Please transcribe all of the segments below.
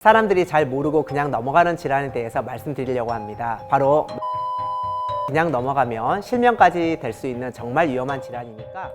사람들이 잘 모르고 그냥 넘어가는 질환에 대해서 말씀드리려고 합니다. 바로 그냥 넘어가면 실명까지 될 수 있는 정말 위험한 질환이니까.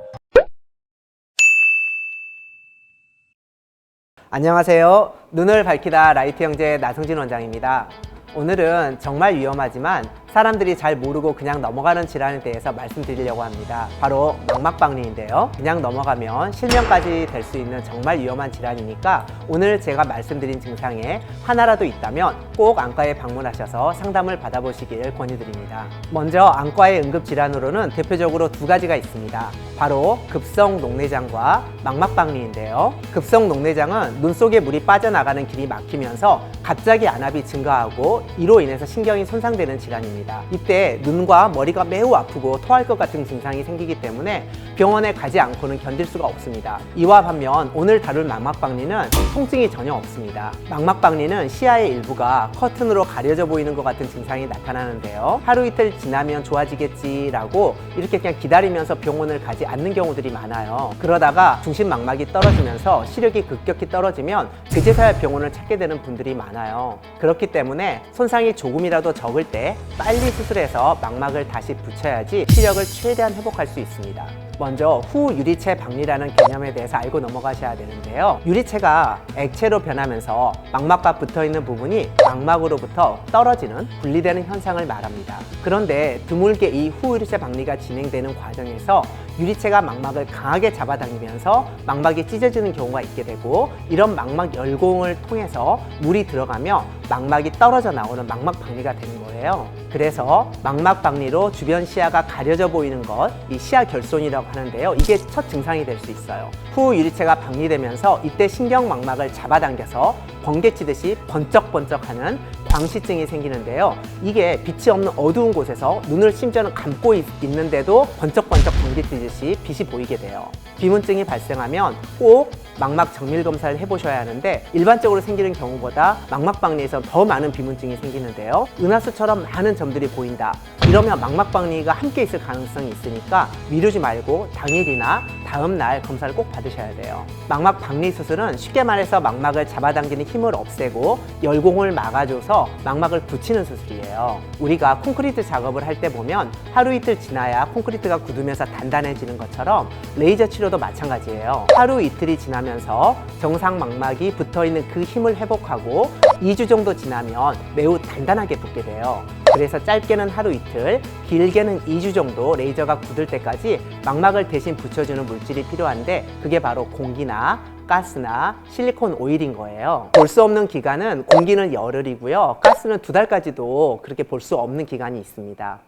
안녕하세요. 눈을 밝히다 라이트 형제 나승진 원장입니다. 오늘은 정말 위험하지만 사람들이 잘 모르고 그냥 넘어가는 질환에 대해서 말씀드리려고 합니다. 바로 망막박리인데요. 그냥 넘어가면 실명까지 될 수 있는 정말 위험한 질환이니까 오늘 제가 말씀드린 증상에 하나라도 있다면 꼭 안과에 방문하셔서 상담을 받아보시길 권유드립니다. 먼저 안과의 응급질환으로는 대표적으로 두 가지가 있습니다. 바로 급성 녹내장과 망막박리인데요. 급성 녹내장은 눈 속에 물이 빠져나가는 길이 막히면서 갑자기 안압이 증가하고 이로 인해서 신경이 손상되는 질환입니다. 이때 눈과 머리가 매우 아프고 토할 것 같은 증상이 생기기 때문에 병원에 가지 않고는 견딜 수가 없습니다. 이와 반면 오늘 다룰 망막박리는 통증이 전혀 없습니다. 망막박리는 시야의 일부가 커튼으로 가려져 보이는 것 같은 증상이 나타나는데요. 하루 이틀 지나면 좋아지겠지라고 이렇게 그냥 기다리면서 병원을 가지 않는 경우들이 많아요. 그러다가 중심망막이 떨어지면서 시력이 급격히 떨어지면 그제서야 병원을 찾게 되는 분들이 많아요. 그렇기 때문에 손상이 조금이라도 적을 때 빨리 수술해서 망막을 다시 붙여야지 시력을 최대한 회복할 수 있습니다. 먼저 후유리체 박리라는 개념에 대해서 알고 넘어가셔야 되는데요. 유리체가 액체로 변하면서 망막과 붙어있는 부분이 망막으로부터 떨어지는, 분리되는 현상을 말합니다. 그런데 드물게 이 후유리체 박리가 진행되는 과정에서 유리체가 망막을 강하게 잡아당기면서 망막이 찢어지는 경우가 있게 되고, 이런 망막 열공을 통해서 물이 들어가며 망막이 떨어져 나오는 망막박리가 되는 거예요. 그래서 망막박리로 주변 시야가 가려져 보이는 것, 이 시야 결손이라고 하는데요. 이게 첫 증상이 될 수 있어요. 후유리체가 박리되면서 이때 신경망막을 잡아당겨서 번개치듯이 번쩍번쩍하는 광시증이 생기는데요. 이게 빛이 없는 어두운 곳에서 눈을 심지어는 감고 있는데도 번쩍번쩍 번개치듯이 빛이 보이게 돼요. 비문증이 발생하면 꼭 망막 정밀 검사를 해보셔야 하는데, 일반적으로 생기는 경우보다 망막박리에서 더 많은 비문증이 생기는데요. 은하수처럼 많은 점들이 보인다. 이러면 망막박리가 함께 있을 가능성이 있으니까 미루지 말고 당일이나 다음날 검사를 꼭 받으셔야 돼요. 망막박리 수술은 쉽게 말해서 망막을 잡아당기는 힘을 없애고 열공을 막아줘서 망막을 붙이는 수술이에요. 우리가 콘크리트 작업을 할 때 보면 하루 이틀 지나야 콘크리트가 굳으면서 단단해지는 것처럼 레이저 치료도 마찬가지예요. 하루 이틀이 지나면서 정상 망막이 붙어있는 그 힘을 회복하고 2주 정도 지나면 매우 단단하게 붙게 돼요. 그래서 짧게는 하루 이틀, 길게는 2주 정도 레이저가 굳을 때까지 망막을 대신 붙여주는 물질이 필요한데, 그게 바로 공기나 가스나 실리콘 오일인 거예요. 볼 수 없는 기간은 공기는 열흘이고요. 가스는 2달까지도 그렇게 볼 수 없는 기간이 있습니다.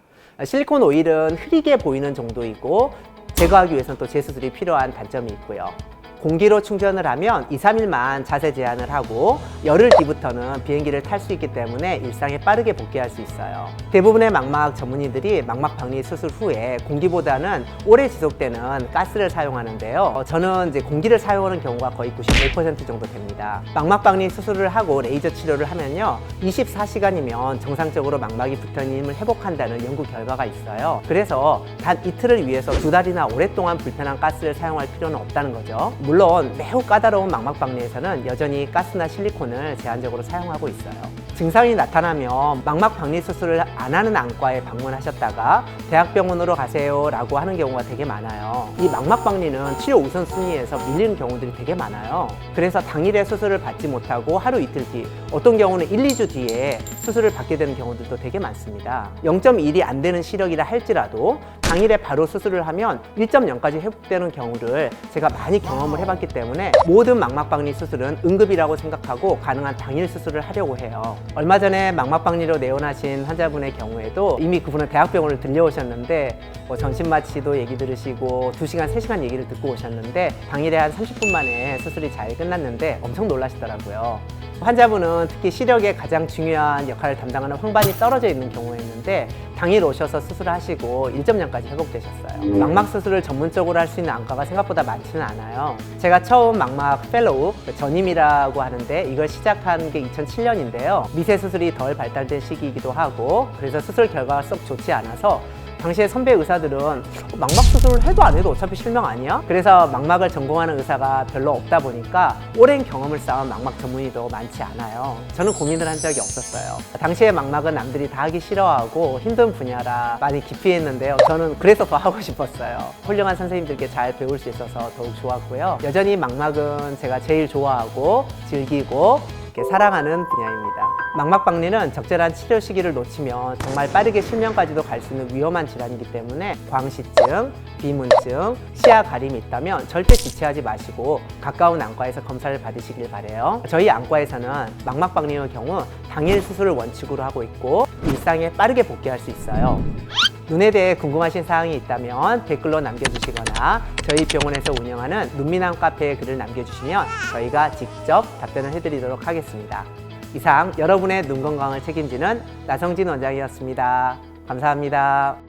실리콘 오일은 흐리게 보이는 정도이고 제거하기 위해서는 또 재수술이 필요한 단점이 있고요. 공기로 충전을 하면 2, 3일만 자세 제한을 하고 열흘 뒤부터는 비행기를 탈 수 있기 때문에 일상에 빠르게 복귀할 수 있어요. 대부분의 망막 전문의들이 망막박리 수술 후에 공기보다는 오래 지속되는 가스를 사용하는데요. 저는 이제 공기를 사용하는 경우가 거의 95% 정도 됩니다. 망막박리 수술을 하고 레이저 치료를 하면요, 24시간이면 정상적으로 망막이 붙어있는 힘을 회복한다는 연구 결과가 있어요. 그래서 단 이틀을 위해서 2달이나 오랫동안 불편한 가스를 사용할 필요는 없다는 거죠. 물론 매우 까다로운 망막박리에서는 여전히 가스나 실리콘을 제한적으로 사용하고 있어요. 증상이 나타나면 망막박리 수술을 안 하는 안과에 방문하셨다가 대학병원으로 가세요 라고 하는 경우가 되게 많아요. 이 망막박리는 치료 우선순위에서 밀리는 경우들이 되게 많아요. 그래서 당일에 수술을 받지 못하고 하루 이틀 뒤, 어떤 경우는 1, 2주 뒤에 수술을 받게 되는 경우들도 되게 많습니다. 0.1이 안 되는 시력이라 할지라도 당일에 바로 수술을 하면 1.0까지 회복되는 경우를 제가 많이 경험을 해봤기 때문에 모든 망막박리 수술은 응급이라고 생각하고 가능한 당일 수술을 하려고 해요. 얼마 전에 망막박리로 내원하신 환자분의 경우에도 이미 그분은 대학병원을 들려오셨는데 전신 마취도 얘기 들으시고 2시간, 3시간 얘기를 듣고 오셨는데 당일에 한 30분 만에 수술이 잘 끝났는데 엄청 놀라시더라고요. 환자분은 특히 시력에 가장 중요한 역할을 담당하는 황반이 떨어져 있는 경우였는데 당일 오셔서 수술하시고 1.0까지 회복되셨어요. 망막 수술을 전문적으로 할 수 있는 안과가 생각보다 많지는 않아요. 제가 처음 망막 펠로우, 전임이라고 하는데 이걸 시작한 게 2007년인데요. 미세 수술이 덜 발달된 시기이기도 하고 그래서 수술 결과가 썩 좋지 않아서 당시에 선배 의사들은 망막 수술을 해도 안 해도 어차피 실명 아니야? 그래서 망막을 전공하는 의사가 별로 없다 보니까 오랜 경험을 쌓은 망막 전문의도 많지 않아요. 저는 고민을 한 적이 없었어요. 당시에 망막은 남들이 다 하기 싫어하고 힘든 분야라 많이 기피했는데요. 저는 그래서 더 하고 싶었어요. 훌륭한 선생님들께 잘 배울 수 있어서 더욱 좋았고요. 여전히 망막은 제가 제일 좋아하고 즐기고 사랑하는 분야입니다. 망막박리는 적절한 치료 시기를 놓치면 정말 빠르게 실명까지도 갈 수 있는 위험한 질환이기 때문에 광시증, 비문증, 시야 가림이 있다면 절대 지체하지 마시고 가까운 안과에서 검사를 받으시길 바라요. 저희 안과에서는 망막박리의 경우 당일 수술을 원칙으로 하고 있고 일상에 빠르게 복귀할 수 있어요. 눈에 대해 궁금하신 사항이 있다면 댓글로 남겨주시거나 저희 병원에서 운영하는 눈미남 카페에 글을 남겨주시면 저희가 직접 답변을 해드리도록 하겠습니다. 이상 여러분의 눈 건강을 책임지는 나성진 원장이었습니다. 감사합니다.